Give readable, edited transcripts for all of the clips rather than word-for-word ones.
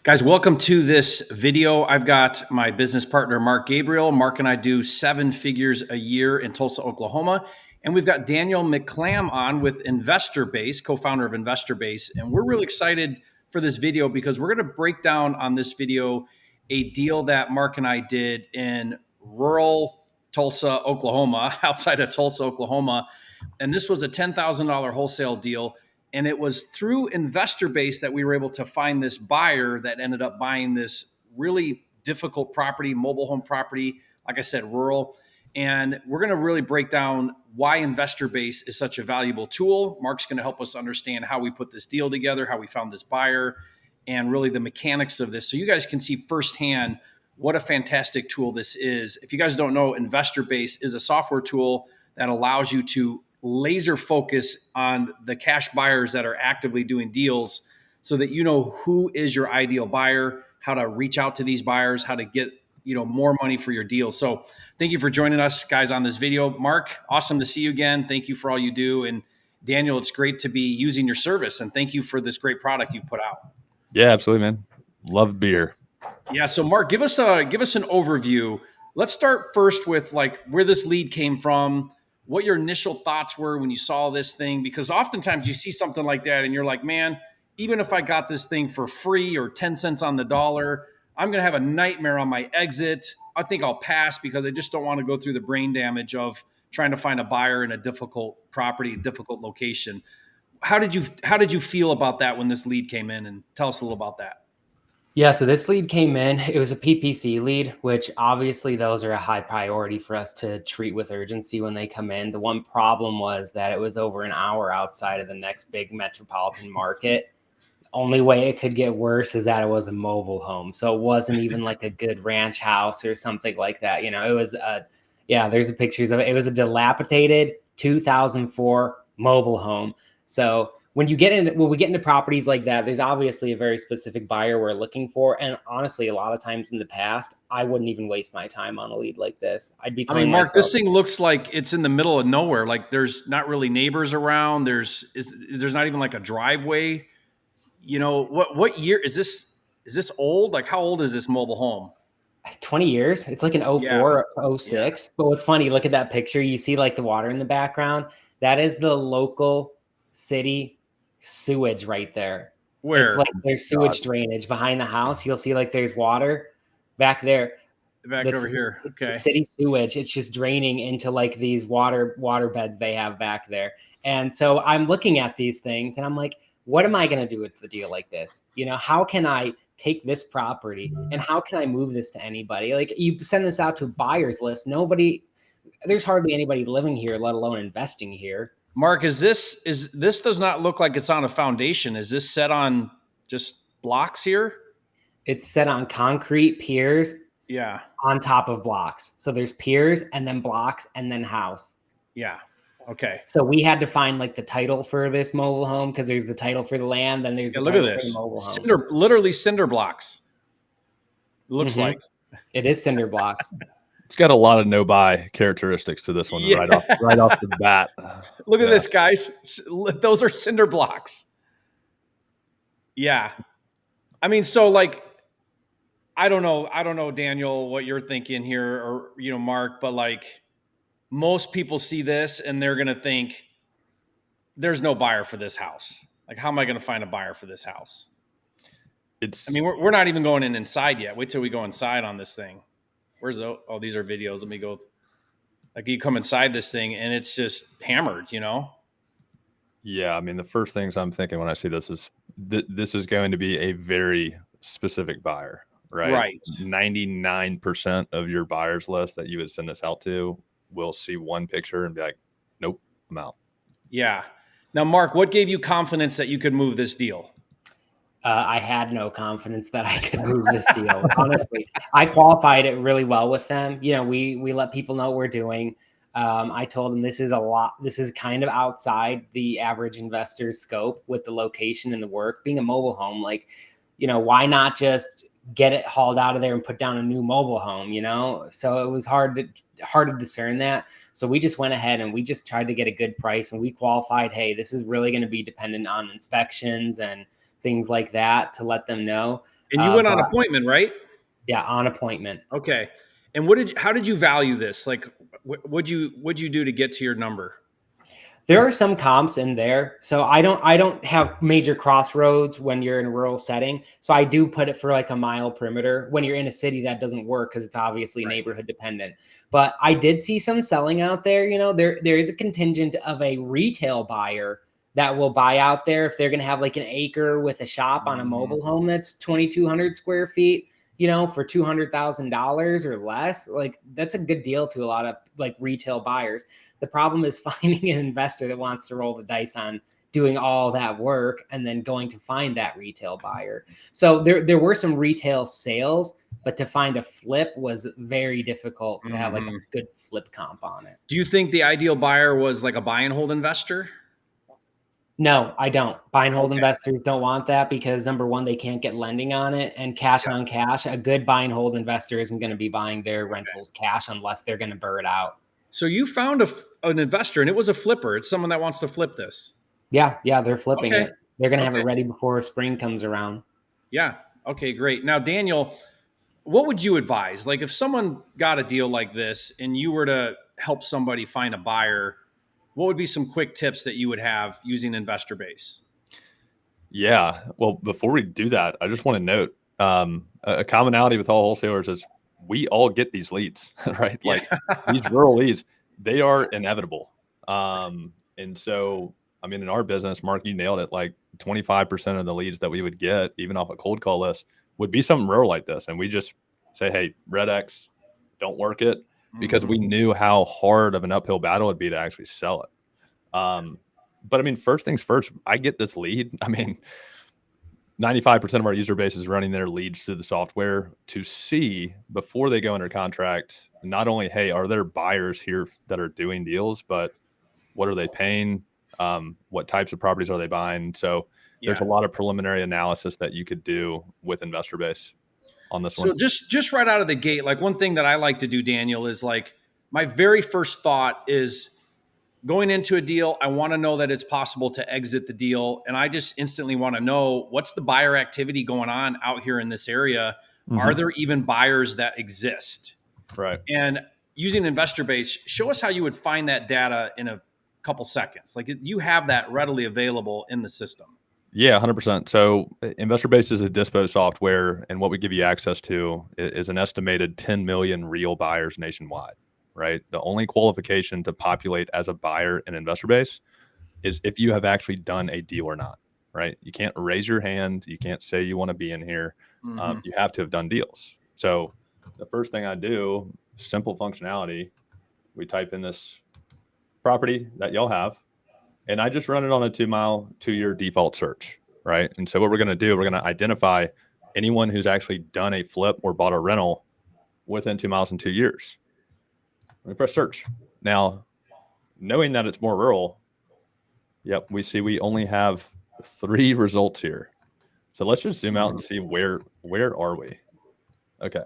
Guys, welcome to this video. I've got my business partner, Mark Gabryel. Mark and I do 7 figures a year in Tulsa, Oklahoma. And we've got Daniel McClam on with InvestorBase, co-founder of InvestorBase. And we're really excited for this video because we're going to break down on this video a deal that Mark and I did in rural Tulsa, Oklahoma, outside of Tulsa, Oklahoma. And this was a $10,000 wholesale deal. And it was through InvestorBase that we were able to find this buyer that ended up buying this really difficult property, mobile home property, like I said, rural. And we're going to really break down why InvestorBase is such a valuable tool. Mark's going to help us understand how we put this deal together, how we found this buyer, and really the mechanics of this. So you guys can see firsthand what a fantastic tool this is. If you guys don't know, InvestorBase is a software tool that allows you to laser focus on the cash buyers that are actively doing deals so that you know who is your ideal buyer, how to reach out to these buyers, how to get more money for your deal. So thank you for joining us guys on this video. Mark, awesome to see you again. Thank you for all you do. And Daniel, it's great to be using your service, and thank you for this great product you've put out. Yeah, absolutely, man. Love beer. Yeah. So Mark, give us an overview. Let's start first with like where this lead came from, what your initial thoughts were when you saw this thing, because oftentimes you see something like that and you're like, man, even if I got this thing for free or 10 cents on the dollar, I'm going to have a nightmare on my exit. I think I'll pass because I just don't want to go through the brain damage of trying to find a buyer in a difficult property, difficult location. How did you feel about that when this lead came in? And tell us a little about that. Yeah, so this lead came in. It was a PPC lead, which obviously those are a high priority for us to treat with urgency when they come in. The one problem was that it was over an hour outside of the next big metropolitan market. The only way it could get worse is that it was a mobile home. So it wasn't even like a good ranch house or something like that. It was there's pictures of it. It was a dilapidated 2004 mobile home. So when we get into properties like that, there's obviously a very specific buyer we're looking for. And honestly, a lot of times in the past, I wouldn't even waste my time on a lead like this. I'd be telling Mark, myself, this thing looks like it's in the middle of nowhere. Like there's not really neighbors around. There's not even like a driveway. What year is this? Is this old? Like how old is this mobile home? 20 years. It's like an 04, 06. Yeah. But what's funny, look at that picture. You see like the water in the background. That is the local city sewage right there. Where? It's like there's sewage drainage behind the house. You'll see like there's water back there. Over here. It's okay. City sewage. It's just draining into like these water beds they have back there. And so I'm looking at these things and I'm like, what am I going to do with the deal like this? How can I take this property and how can I move this to anybody? Like you send this out to a buyer's list. There's hardly anybody living here, let alone investing here. Mark, this does not look like it's on a foundation. Is this set on just blocks here? It's set on concrete piers. Yeah. On top of blocks. So there's piers and then blocks and then house. Yeah. Okay. So we had to find like the title for this mobile home because there's the title for the land. Then there's the look at title this. for the mobile home. Literally cinder blocks. It looks like. It is cinder blocks. It's got a lot of no-buy characteristics to this one right off the bat. Look at this, guys. Those are cinder blocks. Yeah. I mean, so like, I don't know, Daniel, what you're thinking here or, Mark, but like most people see this and they're going to think there's no buyer for this house. Like, how am I going to find a buyer for this house? We're not even going inside yet. Wait till we go inside on this thing. These are videos. Let me go. Like you come inside this thing and it's just hammered, Yeah. The first things I'm thinking when I see this is this is going to be a very specific buyer, right? Right. 99% of your buyers list that you would send this out to will see one picture and be like, nope, I'm out. Yeah. Now, Mark, what gave you confidence that you could move this deal? I had no confidence that I could move this deal. Honestly, I qualified it really well with them. We let people know what we're doing. I told them this is kind of outside the average investor's scope with the location and the work. Being a mobile home, like, why not just get it hauled out of there and put down a new mobile home, So it was hard to discern that. So we just went ahead and we just tried to get a good price and we qualified, hey, this is really going to be dependent on inspections and things like that to let them know. And you went on But appointment, right? yeah, on appointment. Okay. And how did you value this? Like, what'd you do to get to your number? There are some comps in there. So I don't have major crossroads when you're in a rural setting. So I do put it for like a mile perimeter. When you're in a city, that doesn't work because it's obviously Right. neighborhood dependent. But I did see some selling out there. There is a contingent of a retail buyer that will buy out there if they're going to have like an acre with a shop on a mobile home that's 2,200 square feet, for $200,000 or less. Like that's a good deal to a lot of like retail buyers. The problem is finding an investor that wants to roll the dice on doing all that work and then going to find that retail buyer. So there were some retail sales, but to find a flip was very difficult to have like a good flip comp on it. Do you think the ideal buyer was like a buy and hold investor? No, I don't. Buy and hold Okay. investors don't want that because number one, they can't get lending on it, and cash Yeah. on cash. A good buy and hold investor isn't going to be buying their Okay. rentals cash unless they're going to burn it out. So you found an investor, and it was a flipper. It's someone that wants to flip this. Yeah, they're flipping Okay. it. They're going to have it Okay. ready before spring comes around. Yeah. Okay, great. Now, Daniel, what would you advise? Like if someone got a deal like this and you were to help somebody find a buyer, what would be some quick tips that you would have using InvestorBase? Yeah. Well, before we do that, I just want to note a commonality with all wholesalers is we all get these leads, right? Yeah. Like these rural leads, they are inevitable. And so, I mean, in our business, Mark, you nailed it. Like 25% of the leads that we would get, even off a cold call list, would be something rural like this. And we just say, hey, Red X, don't work it because we knew how hard of an uphill battle it'd be to actually sell it. But I mean, first things first, I get this lead. I mean, 95% of our user base is running their leads through the software to see before they go under contract, not only, hey, are there buyers here that are doing deals, but what are they paying? What types of properties are they buying? So there's a lot of preliminary analysis that you could do with InvestorBase on this one. So just right out of the gate, like one thing that I like to do, Daniel, is like my very first thought is going into a deal, I want to know that it's possible to exit the deal. And I just instantly want to know what's the buyer activity going on out here in this area. Are there even buyers that exist? Right. And using InvestorBase, show us how you would find that data in a couple seconds. Like you have that readily available in the system. Yeah, 100%. So InvestorBase is a dispo software, and what we give you access to is an estimated 10 million real buyers nationwide, right? The only qualification to populate as a buyer in InvestorBase is if you have actually done a deal or not, right? You can't raise your hand. You can't say you want to be in here. You have to have done deals. So the first thing I do, simple functionality, we type in this property that y'all have, and I just run it on a 2-year default search, right? And so what we're going to do, we're going to identify anyone who's actually done a flip or bought a rental within 2 miles in 2 years. We press search. Now, knowing that it's more rural, yep, we see we only have 3 results here. So let's just zoom out and see where are we? Okay.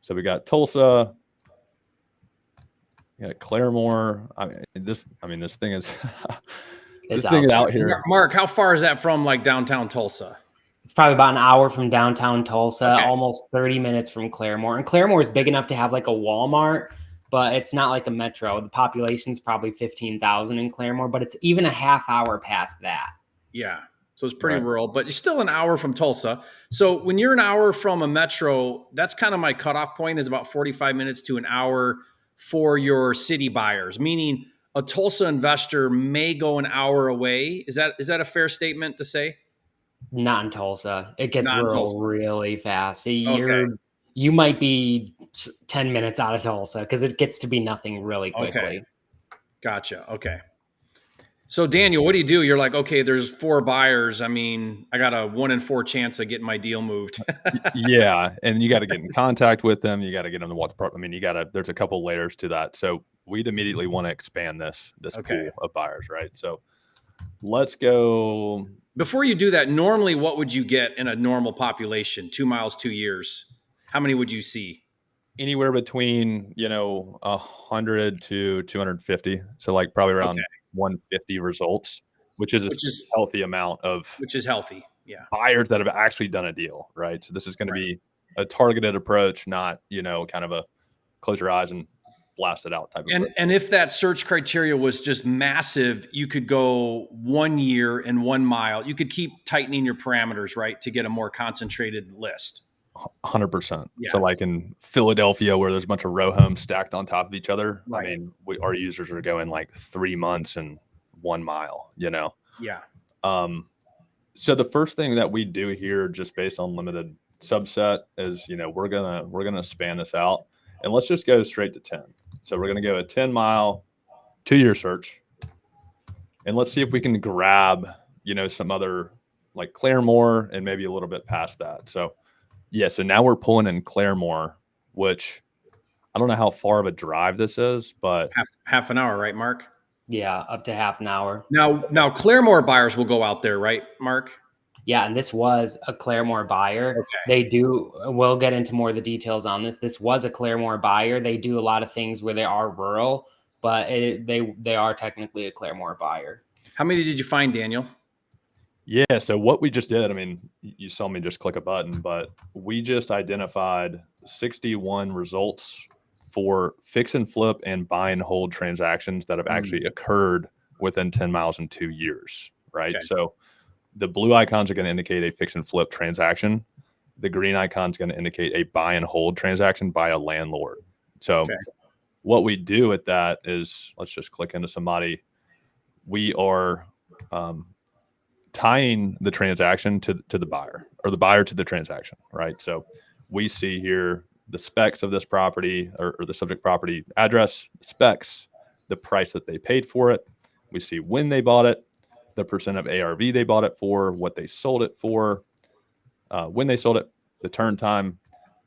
So we got Tulsa, we got Claremore. This thing is this thing is out here. Mark, how far is that from like downtown Tulsa? It's probably about an hour from downtown Tulsa, Okay. almost 30 minutes from Claremore. And Claremore is big enough to have like a Walmart, but it's not like a metro. The population's probably 15,000 in Claremore, but it's even a half hour past that. Yeah. So it's pretty rural, but you're still an hour from Tulsa. So when you're an hour from a metro, that's kind of my cutoff point is about 45 minutes to an hour for your city buyers, meaning a Tulsa investor may go an hour away. Is that a fair statement to say? Not in Tulsa. It gets Not in rural Tulsa. really fast. Okay. You might be 10 minutes out of Tulsa because it gets to be nothing really quickly. Okay. Gotcha. Okay. So Daniel, what do? You're like, okay, there's 4 buyers. I mean, I got a 1 in 4 chance of getting my deal moved. Yeah, and you got to get in contact with them. You got to get them to what part. I mean, there's a couple layers to that. So we'd immediately want to expand this pool of buyers, right? So let's go. Before you do that, normally what would you get in a normal population? 2 miles, 2 years. How many would you see? Anywhere between 100 to 250. So probably around 150 results, which is a healthy amount of. Which is healthy. buyers that have actually done a deal, right? So this is going to be a targeted approach, not, kind of a close your eyes and blast it out type of approach. And if that search criteria was just massive, you could go 1 year and 1 mile. You could keep tightening your parameters, right, to get a more concentrated list. 100%. Yeah. So like in Philadelphia, where there's a bunch of row homes stacked on top of each other, Right. I mean, our users are going like 3 months and 1 mile, Yeah. So the first thing that we do here, just based on limited subset, is we're gonna span this out, and let's just go straight to 10. So we're gonna go a 10-mile 2-year search, and let's see if we can grab some other like Claremore and maybe a little bit past that. So yeah, so now we're pulling in Claremore, which I don't know how far of a drive this is, but half an hour, right, Mark? Yeah, up to half an hour. Now Claremore buyers will go out there, right, Mark? Yeah, and this was a Claremore buyer. Okay. We'll get into more of the details on this. This was a Claremore buyer. They do a lot of things where they are rural, but they are technically a Claremore buyer. How many did you find, Daniel? yeah, so what we just did, I mean, you saw me just click a button, but we just identified 61 results for fix and flip and buy and hold transactions that have actually occurred within 10 miles in 2 years, right? Okay. So the blue icons are going to indicate a fix and flip transaction. The green icon is going to indicate a buy and hold transaction by a landlord. So what we do with that is, let's just click into somebody. We are tying the transaction to the buyer, or the buyer to the transaction, right? So we see here the specs of this property, or the subject property address, specs, the price that they paid for it. We see when they bought it, the percent of ARV they bought it for, what they sold it for, when they sold it, the turn time,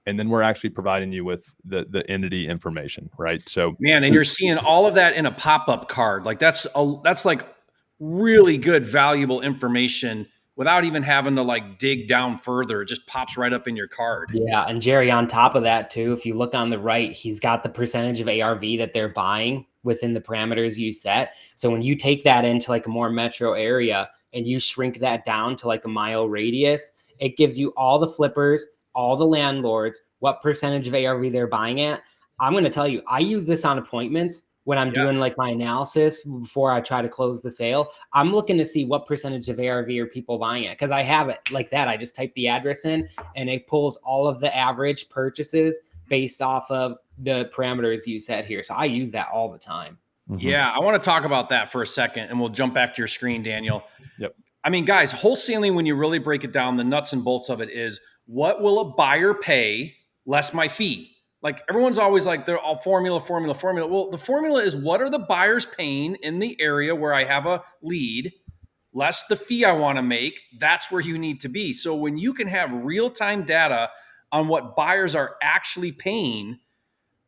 and then we're actually providing you with the entity information, right? So man, and you're seeing all of that in a pop-up card. Like that's like really good, valuable information without even having to like dig down further. It just pops right up in your card. Yeah, and Jerry, on top of that too, if you look on the right, he's got the percentage of ARV that they're buying within the parameters you set. So when you take that into like a more metro area and you shrink that down to like a mile radius, it gives you all the flippers, all the landlords, what percentage of ARV they're buying at. I'm going to tell you, I use this on appointments when I'm doing like my analysis before I try to close the sale. I'm looking to see what percentage of ARV are people buying it, because I have it like that. I just type the address in and it pulls all of the average purchases based off of the parameters you set here. So I use that all the time. Yeah, I want to talk about that for a second, and we'll jump back to your screen, Daniel. Yep. I mean, guys, wholesaling, when you really break it down, the nuts and bolts of it is, what will a buyer pay less my fee? Like everyone's always like, they're all formula. Well, the formula is, what are the buyers paying in the area where I have a lead, less the fee I want to make? That's where you need to be. So when you can have real-time data on what buyers are actually paying,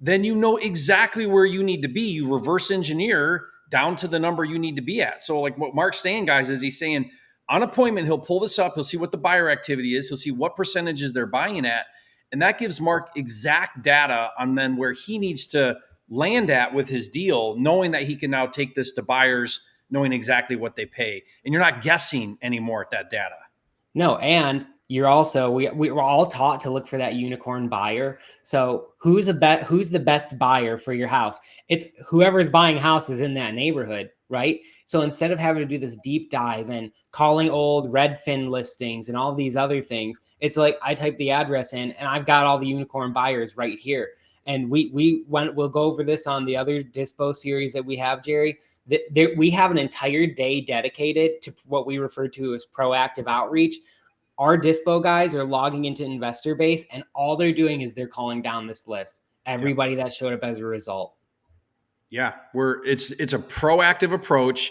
then you know exactly where you need to be. You reverse engineer down to the number you need to be at. So like what Mark's saying, guys, is he's saying on appointment, he'll pull this up. He'll see what the buyer activity is. He'll see what percentages they're buying at. And that gives Mark exact data on then where he needs to land at with his deal, knowing that he can now take this to buyers, knowing exactly what they pay. And you're not guessing anymore at that data. No, and you're also we were all taught to look for that unicorn buyer. So who's the best buyer for your house? It's whoever's buying houses in that neighborhood, right? So instead of having to do this deep dive and calling old Redfin listings and all these other things, it's like I type the address in and I've got all the unicorn buyers right here. And we'll go over this on the other Dispo series that we have, Jerry. We have an entire day dedicated to what we refer to as proactive outreach. Our Dispo guys are logging into InvestorBase, and all they're doing is they're calling down this list, everybody that showed up as a result. Yeah, it's a proactive approach,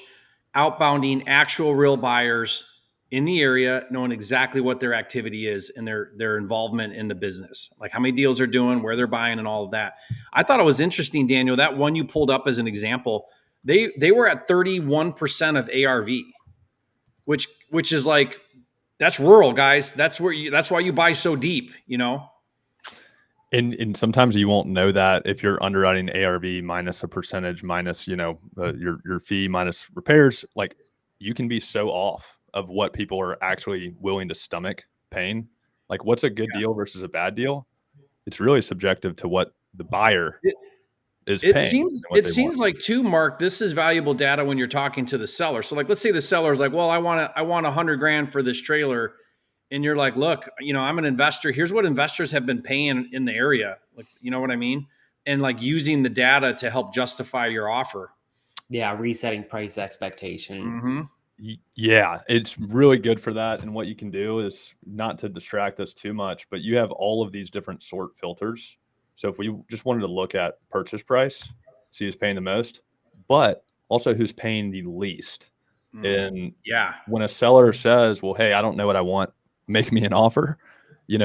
outbounding actual real buyers in the area, knowing exactly what their activity is and their involvement in the business, like how many deals they're doing, where they're buying, and all of that. I thought it was interesting, Daniel, that one you pulled up as an example. They were at 31% of ARV, which is like, that's rural, guys. That's why you buy so deep, you know. And sometimes you won't know that if you're underwriting ARV minus a percentage minus your fee minus repairs, like you can be so off. of what people are actually willing to stomach paying. Like, what's a good deal versus a bad deal? It's really subjective to what the buyer is It paying and seems what it they want. seems like too, Mark, this is valuable data when you're talking to the seller. So like let's say the seller's like, well, I want 100 grand for this trailer. And you're like, look, I'm an investor. Here's what investors have been paying in the area. Like, you know what I mean? And like using the data to help justify your offer. Yeah, resetting price expectations. Mm-hmm. Yeah, it's really good for that. And what you can do is, not to distract us too much, but you have all of these different sort filters. So if we just wanted to look at purchase price, see who's paying the most, but also who's paying the least. And Yeah. when a seller says, well, hey, I don't know what I want, make me an offer,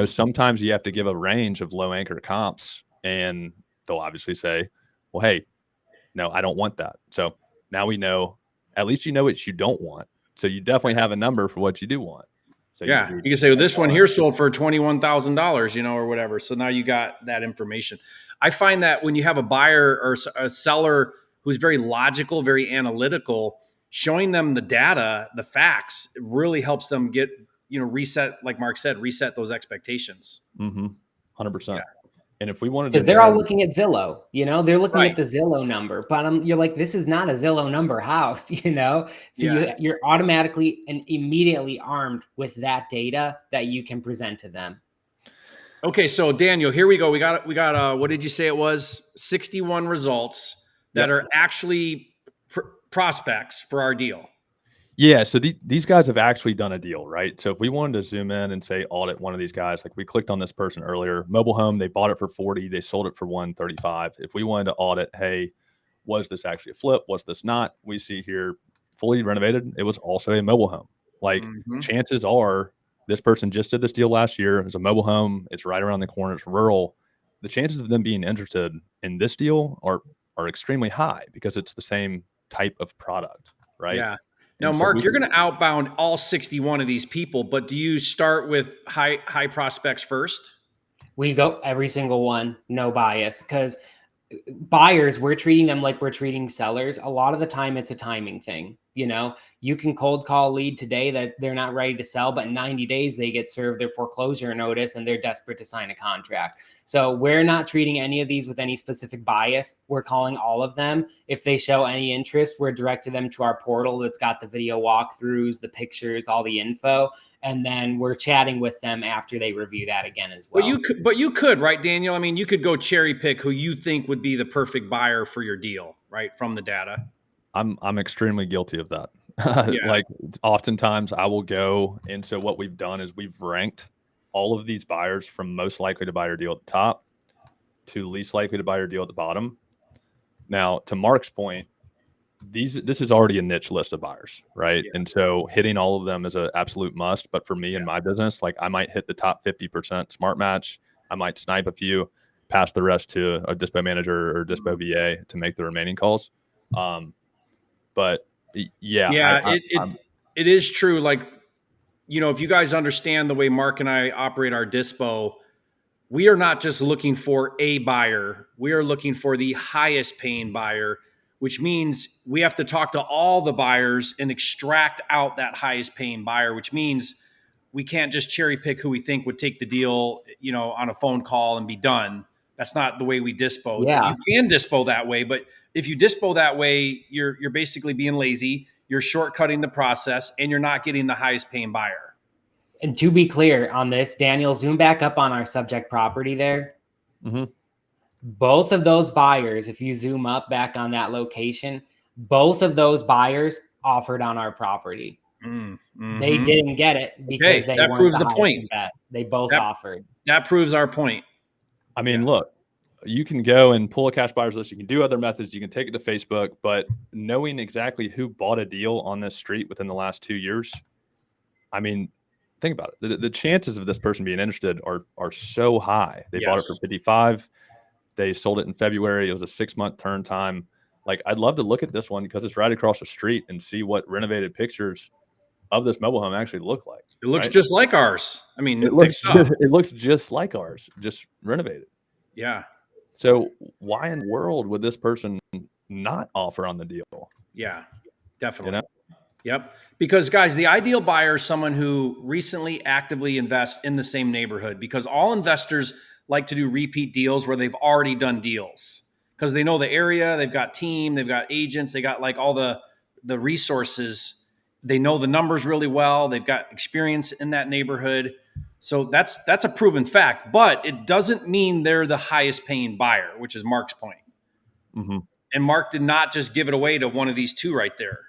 sometimes you have to give a range of low anchor comps, and they'll obviously say, well, hey, no, I don't want that. So now we know, at least you know what you don't want. So you definitely have a number for what you do want. So you Yeah. see, You can say, well, this one here sold for $21,000, or whatever. So now you got that information. I find that when you have a buyer or a seller who's very logical, very analytical, showing them the data, the facts, it really helps them get, reset, like Mark said, reset those expectations. 100%. And if we wanted to Because they're all know, looking at Zillow, they're looking Right. at the Zillow number, but you're like, this is not a Zillow number house, So Yeah. you're automatically and immediately armed with that data that you can present to them. Okay, so Daniel, here we go. We got what did you say it was? 61 results that yep. are actually prospects for our deal. Yeah, so these guys have actually done a deal, right? So if we wanted to zoom in and say audit one of these guys, like we clicked on this person earlier, mobile home, they bought it for 40, they sold it for 135. If we wanted to audit, hey, was this actually a flip? Was this not? We see here fully renovated. It was also a mobile home. Like, chances are this person just did this deal last year. It was a mobile home. It's right around the corner. It's rural. The chances of them being interested in this deal are extremely high because it's the same type of product, right? Yeah. Now, And so Mark, you're going to outbound all 61 of these people, but do you start with high prospects first? We go every single one, no bias, because buyers, we're treating them like we're treating sellers. A lot of the time it's a timing thing. You can cold call lead today that they're not ready to sell, but in 90 days they get served their foreclosure notice and they're desperate to sign a contract. So we're not treating any of these with any specific bias. We're calling all of them. If they show any interest, we're directing them to our portal that's got the video walkthroughs, the pictures, all the info. And then we're chatting with them after they review that again as well. But you could, right, Daniel? I mean, you could go cherry pick who you think would be the perfect buyer for your deal, right, from the data. I'm extremely guilty of that. Yeah. Like, oftentimes I will go, and so what we've done is we've ranked all of these buyers from most likely to buy your deal at the top to least likely to buy your deal at the bottom. Now, to Mark's point, this is already a niche list of buyers, right? Yeah. And so hitting all of them is an absolute must. But for me in my business, like, I might hit the top 50% smart match. I might snipe a few, pass the rest to a dispo manager or dispo VA to make the remaining calls. But yeah, Yeah, it is true. Like, if you guys understand the way Mark and I operate our dispo, we are not just looking for a buyer. We are looking for the highest paying buyer, which means we have to talk to all the buyers and extract out that highest paying buyer, which means we can't just cherry pick who we think would take the deal, on a phone call and be done. That's not the way we dispo. Yeah. You can dispo that way, but if you dispo that way, you're basically being lazy, you're shortcutting the process, and you're not getting the highest paying buyer. And to be clear on this, Daniel, zoom back up on our subject property there. Both of those buyers, if you zoom up back on that location, both of those buyers offered on our property. They didn't get it because they that weren't proves the the highest point. bet. They both That, offered. that proves our point. I mean, look, you can go and pull a cash buyers list. You can do other methods. You can take it to Facebook, but knowing exactly who bought a deal on this street within the last 2 years, I mean, think about it. The chances of this person being interested are so high. They bought it for 55. They sold it in February. It was a 6-month turn time. Like, I'd love to look at this one because it's right across the street and see what renovated pictures of this mobile home actually look like. It looks right? just like ours. I mean, It looks just like ours, just renovated. Yeah. So why in the world would this person not offer on the deal? Yeah, definitely. Yep. Because guys, the ideal buyer is someone who recently actively invests in the same neighborhood, because all investors like to do repeat deals where they've already done deals because they know the area, they've got team, they've got agents, they got like all the resources. They know the numbers really well. They've got experience in that neighborhood. So that's a proven fact, but it doesn't mean they're the highest paying buyer, which is Mark's point. Mm-hmm. And Mark did not just give it away to one of these two right there.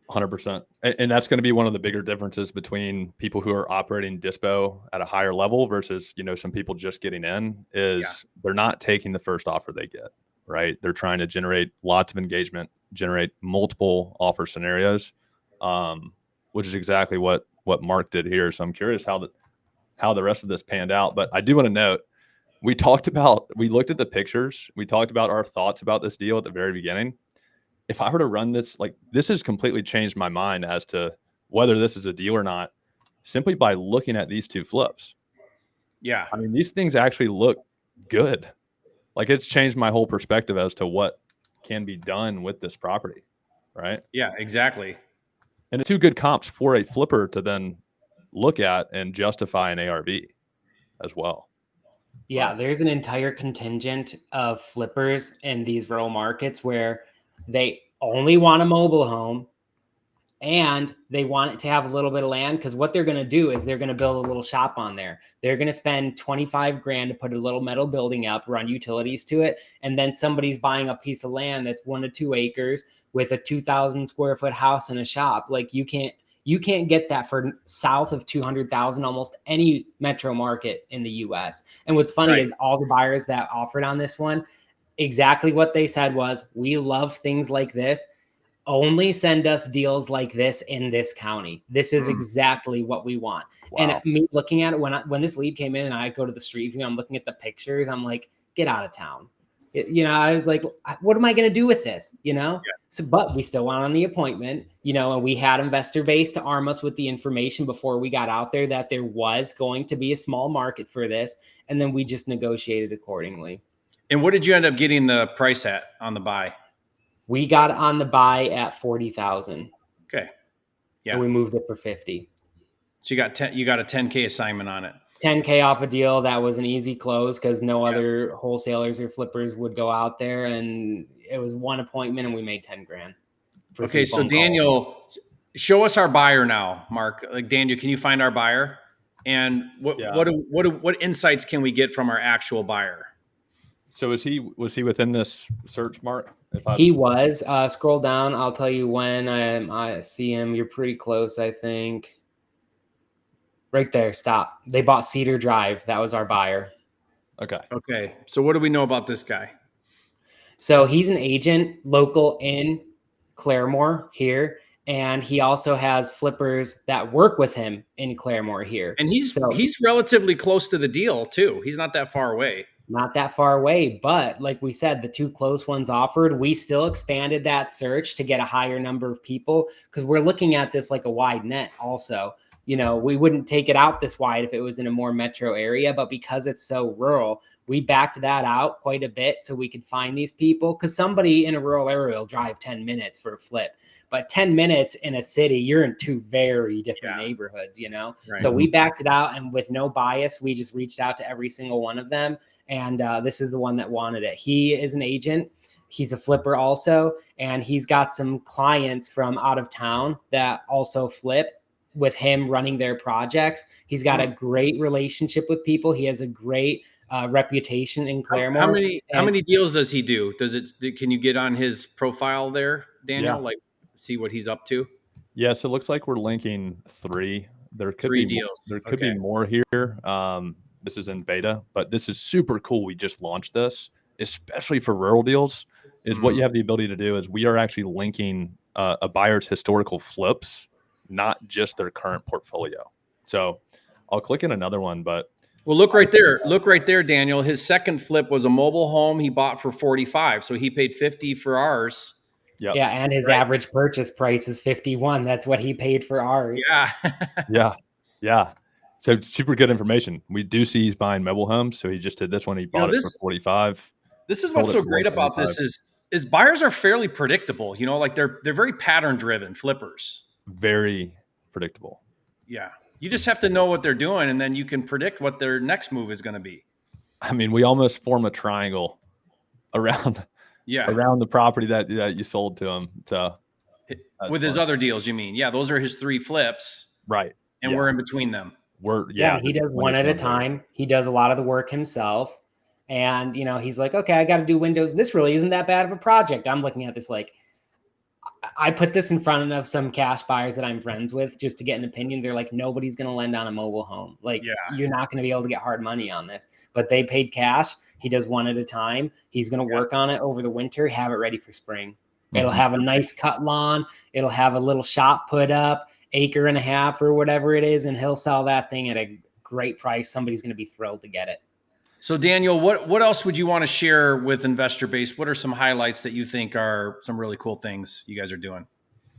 100%. And that's going to be one of the bigger differences between people who are operating dispo at a higher level versus, some people just getting in is they're not taking the first offer they get, right? They're trying to generate lots of engagement, generate multiple offer scenarios, which is exactly what Mark did here. So I'm curious how the rest of this panned out. But I do want to note, we looked at the pictures. We talked about our thoughts about this deal at the very beginning. If I were to run this, this has completely changed my mind as to whether this is a deal or not, simply by looking at these two flips. Yeah. I mean, these things actually look good. It's changed my whole perspective as to what can be done with this property, right? Yeah, exactly. And two good comps for a flipper to then look at and justify an ARV as well. Yeah, there's an entire contingent of flippers in these rural markets where they only want a mobile home and they want it to have a little bit of land, because what they're going to do is they're going to build a little shop on there. They're going to spend 25 grand to put a little metal building up, run utilities to it, and then somebody's buying a piece of land that's 1 to 2 acres with a 2,000 square foot house and a shop. You can't get that for south of 200,000 almost any metro market in the US. And what's funny is all the buyers that offered on this one, exactly what they said was, we love things like this. Only send us deals like this in this county. This is exactly what we want. Wow. And me looking at it, when this lead came in and I go to the street view, I'm looking at the pictures, I'm like, get out of town. I was like, what am I going to do with this? So, but we still went on the appointment, and we had InvestorBase to arm us with the information before we got out there that there was going to be a small market for this. And then we just negotiated accordingly. And what did you end up getting the price at on the buy? We got on the buy at 40,000. Okay. Yeah. And we moved it for 50. So you got a 10K assignment on it. 10K off a deal that was an easy close because no other wholesalers or flippers would go out there, and it was one appointment and we made 10 grand. Okay, so Daniel, show us our buyer now, Mark. Daniel, can you find our buyer? And what insights can we get from our actual buyer? So was he within this search, Mark? He was. Scroll down. I'll tell you when I see him. You're pretty close, I think. Right there. Stop. They bought Cedar Drive. That was our buyer. Okay. So what do we know about this guy? So he's an agent local in Claremore here. And he also has flippers that work with him in Claremore here. And he's relatively close to the deal too. He's not that far away. Not that far away, but like we said, the two close ones offered, we still expanded that search to get a higher number of people because we're looking at this like a wide net also. We wouldn't take it out this wide if it was in a more metro area, but because it's so rural, we backed that out quite a bit so we could find these people, because somebody in a rural area will drive 10 minutes for a flip. But 10 minutes in a city, you're in two very different neighborhoods, Right. So we backed it out, and with no bias, we just reached out to every single one of them. And this is the one that wanted it. He is an agent. He's a flipper also. And he's got some clients from out of town that also flip with him running their projects. He's got a great relationship with people. He has a great reputation in Claremore. How many deals does he do? Can you get on his profile there, Daniel? See what he's up to? Yes, it looks like we're linking 3. There could be deals. There could be more here. This is in beta, but this is super cool. We just launched this, especially for rural deals. What you have the ability to do is we are actually linking a buyer's historical flips, not just their current portfolio. So I'll click in another one, but look right there. Look right there, Daniel. His second flip was a mobile home he bought for 45. So he paid 50 for ours. Yep. Yeah, and his average purchase price is 51. That's what he paid for ours. Yeah. So super good information. We do see he's buying mobile homes. So he just did this one. He bought it for 45. This is what's so great about this is is buyers are fairly predictable, you know, like they're very pattern driven flippers. Very predictable. Yeah. You just have to know what they're doing, and then you can predict what their next move is going to be. I mean, we almost form a triangle around Yeah. around the property that you sold to him. So With his other deals, you mean? Yeah, those are his 3 flips, right. and Yeah. we're in between them. Yeah, he does one at a time. He does a lot of the work himself. And, you know, he's like, okay, I got to do windows. This really isn't that bad of a project. I'm looking at this like, I put this in front of some cash buyers that I'm friends with just to get an opinion. They're like, nobody's going to lend on a mobile home. Like, you're not going to be able to get hard money on this. But they paid cash. He does one at a time. He's going to work on it over the winter, have it ready for spring. It'll have a nice cut lawn. It'll have a little shop put up, 1.5 acres or whatever it is, and he'll sell that thing at a great price. Somebody's going to be thrilled to get it. So Daniel, what else would you want to share with InvestorBase? What are some highlights that you think are some really cool things you guys are doing?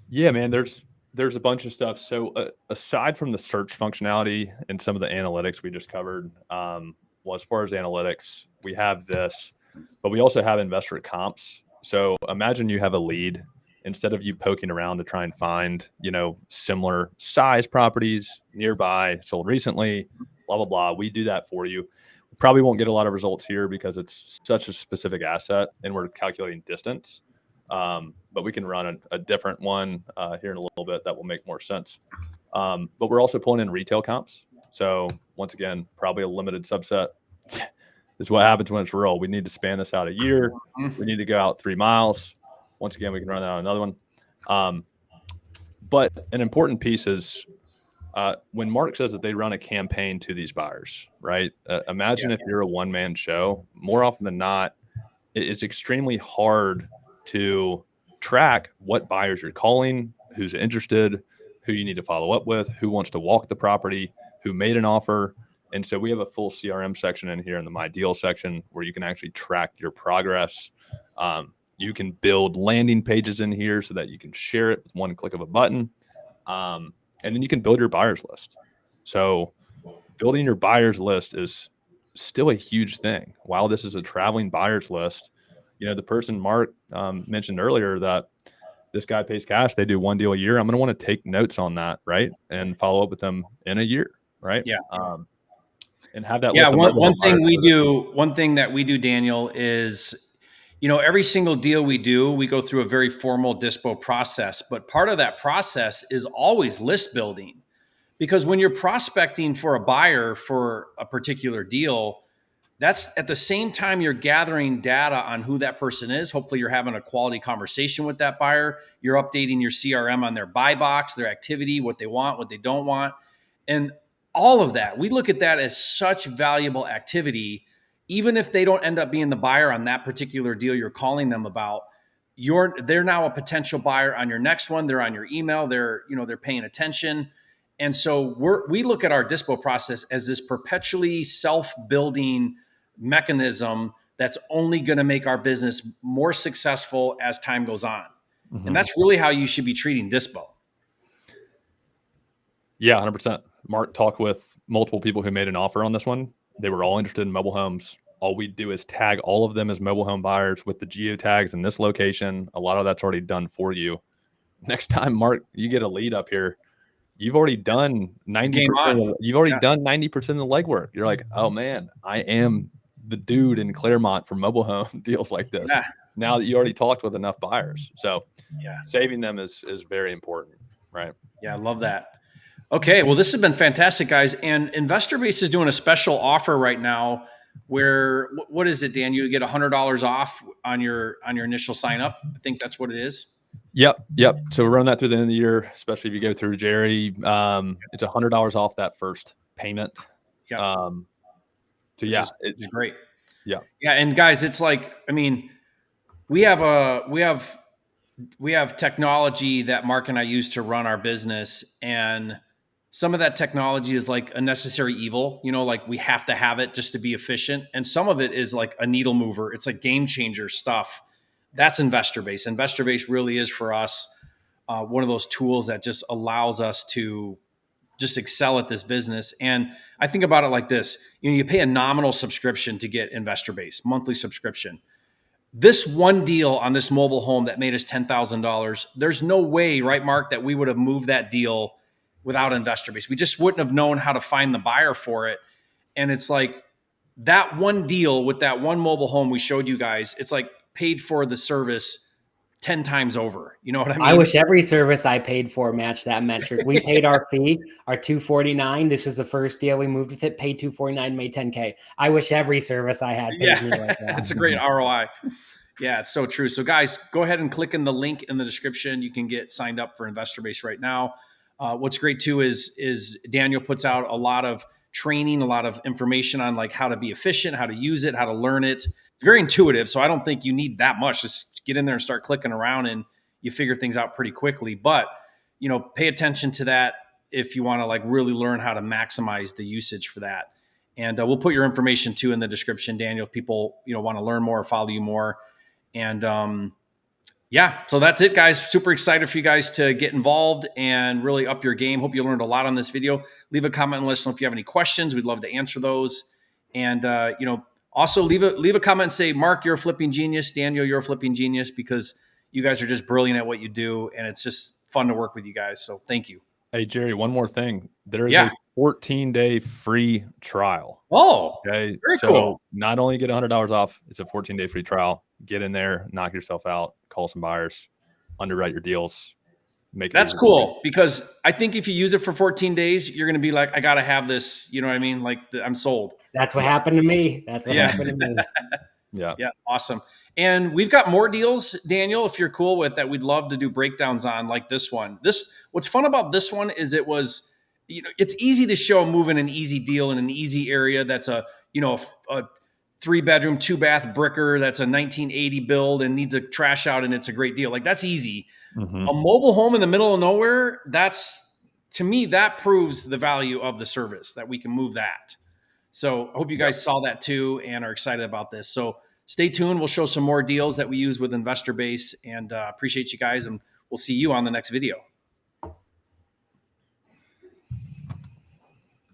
Yeah, man, there's a bunch of stuff. So aside from the search functionality and some of the analytics we just covered, well, as far as analytics, we have this, but we also have investor comps. So imagine you have a lead. Instead of you poking around to try and find, you know, similar size properties nearby, sold recently, blah, blah, blah. We do that for you. We probably won't get a lot of results here because it's such a specific asset and we're calculating distance. But we can run a different one here in a little bit that will make more sense. But we're also pulling in retail comps. So once again, probably a limited subset. This is what happens when it's rural. We need to span this out a year. We need to go out 3 miles. Once again, we can run that on another one. But an important piece is when Mark says that they run a campaign to these buyers, right? Imagine if you're a one-man show. More often than not, it's extremely hard to track what buyers you're calling, who's interested, who you need to follow up with, who wants to walk the property, who made an offer. And so we have a full CRM section in here in the My Deal section where you can actually track your progress. You can build landing pages in here so that you can share it with one click of a button. And then you can build your buyers list. So building your buyers list is still a huge thing. While this is a traveling buyers list, you know, the person Mark mentioned earlier that this guy pays cash, they do 1 deal a year. I'm going to want to take notes on that, right? And follow up with them in a year, right? Yeah. And have that Yeah. list of One thing that we do, Daniel, is, you know, every single deal we do, we go through a very formal dispo process. But part of that process is always list building. Because when you're prospecting for a buyer for a particular deal, that's at the same time you're gathering data on who that person is. Hopefully you're having a quality conversation with that buyer. You're updating your CRM on their buy box, their activity, what they want, what they don't want. And all of that, we look at that as such valuable activity. Even if they don't end up being the buyer on that particular deal you're calling them about, they're now a potential buyer on your next one. They're on your email. They're paying attention. And so we look at our dispo process as this perpetually self-building mechanism that's only going to make our business more successful as time goes on. Mm-hmm. And that's really how you should be treating dispo. Yeah, 100%. Mark talked with multiple people who made an offer on this one. They were all interested in mobile homes. All we do is tag all of them as mobile home buyers with the geo tags in this location. A lot of that's already done for you. Next time, Mark, you get a lead up here, you've already done 90%. You've already done 90% of the legwork. You're like, oh man, I am the dude in Claremont for mobile home deals like this. Yeah. Now that you already talked with enough buyers, so saving them is very important, right? Yeah, I love that. Okay, well, this has been fantastic, guys. And InvestorBase is doing a special offer right now where, what is it, Dan? You get $100 off on your initial sign up. I think that's what it is. Yep. So we run that through the end of the year, especially if you go through Jerry. It's $100 off that first payment. Yeah. It's great. Yeah. Yeah, and guys, it's like, I mean, we have technology that Mark and I use to run our business, and some of that technology is like a necessary evil, like we have to have it just to be efficient. And some of it is like a needle mover. It's like game changer stuff. That's InvestorBase. InvestorBase really is for us one of those tools that just allows us to just excel at this business. And I think about it like this: you pay a nominal subscription to get InvestorBase, monthly subscription. this one deal on this mobile home that made us $10,000, there's no way, right, Mark, that we would have moved that deal without InvestorBase. We just wouldn't have known how to find the buyer for it. And it's like that one deal with that one mobile home we showed you guys, it's like paid for the service 10 times over. You know what I mean? I wish every service I paid for matched that metric. We paid our fee, our $249. This is the first deal we moved with it, paid $249, made $10K. I wish every service I had paid me like that. It's a great ROI. Yeah, it's so true. So guys, go ahead and click in the link in the description. You can get signed up for InvestorBase right now. What's great too is Daniel puts out a lot of training, a lot of information on like how to be efficient, how to use it, how to learn it. It's very intuitive. So I don't think you need that much. Just get in there and start clicking around and you figure things out pretty quickly. But, you know, pay attention to that if you want to like really learn how to maximize the usage for that. And we'll put your information too in the description, Daniel, if people, you know, want to learn more or follow you more. And yeah, so that's it, guys. Super excited for you guys to get involved and really up your game. Hope you learned a lot on this video. Leave a comment and let us know if you have any questions. We'd love to answer those. And you know, also leave a comment and say, Mark, you're a flipping genius. Daniel, you're a flipping genius, because you guys are just brilliant at what you do, and it's just fun to work with you guys. So thank you. Hey, Jerry, one more thing. There is a 14-day free trial. Oh, okay. Very so cool. Not only get $100 off, it's a 14-day free trial. Get in there, knock yourself out, call some buyers, underwrite your deals. That's cool, because I think if you use it for 14 days, you're going to be like, I got to have this. You know what I mean? Like I'm sold. That's what happened to me. That's what happened to me. Yeah. Awesome. And we've got more deals, Daniel, if you're cool with that, we'd love to do breakdowns on, like this one. What's fun about this one is it was, you know, it's easy to show moving an easy deal in an easy area. That's a 3-bedroom, 2-bath bricker. That's a 1980 build and needs a trash out, and it's a great deal. Like that's easy. Mm-hmm. A mobile home in the middle of nowhere, to me, that proves the value of the service, that we can move that. So I hope you guys saw that too and are excited about this. So stay tuned. We'll show some more deals that we use with InvestorBase, and appreciate you guys. And we'll see you on the next video.